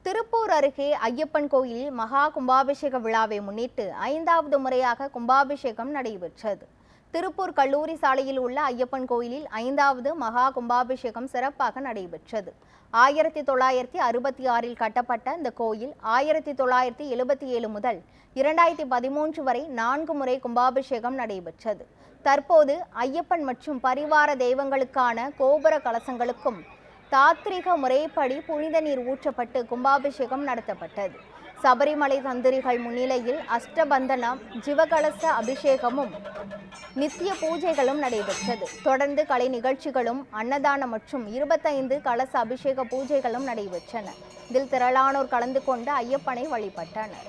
திருப்பூர் அருகே ஐயப்பன் கோயிலில் மகா கும்பாபிஷேக விழாவை முன்னிட்டு 5வது முறையாக கும்பாபிஷேகம் நடைபெற்றது. திருப்பூர் கல்லூரி சாலையில் உள்ள ஐயப்பன் கோயிலில் 5வது மகா கும்பாபிஷேகம் சிறப்பாக நடைபெற்றது. 1966இல் கட்டப்பட்ட இந்த கோயில் 1977 முதல் 2013 வரை 4 முறை கும்பாபிஷேகம் நடைபெற்றது. தற்போது ஐயப்பன் மற்றும் பரிவார தெய்வங்களுக்கான கோபுர கலசங்களுக்கும் தாத்ரீக முறைப்படி புனித நீர் ஊற்றப்பட்டு கும்பாபிஷேகம் நடத்தப்பட்டது. சபரிமலை தந்திரிகள் முன்னிலையில் அஷ்டபந்தனம், ஜீவகலச அபிஷேகமும் நித்திய பூஜைகளும் நடைபெற்றது. தொடர்ந்து கலை நிகழ்ச்சிகளும் அன்னதானம் மற்றும் 25 கலச அபிஷேக பூஜைகளும் நடைபெற்றன. இதில் திரளானோர் கலந்து கொண்டு ஐயப்பனை வழிபட்டனர்.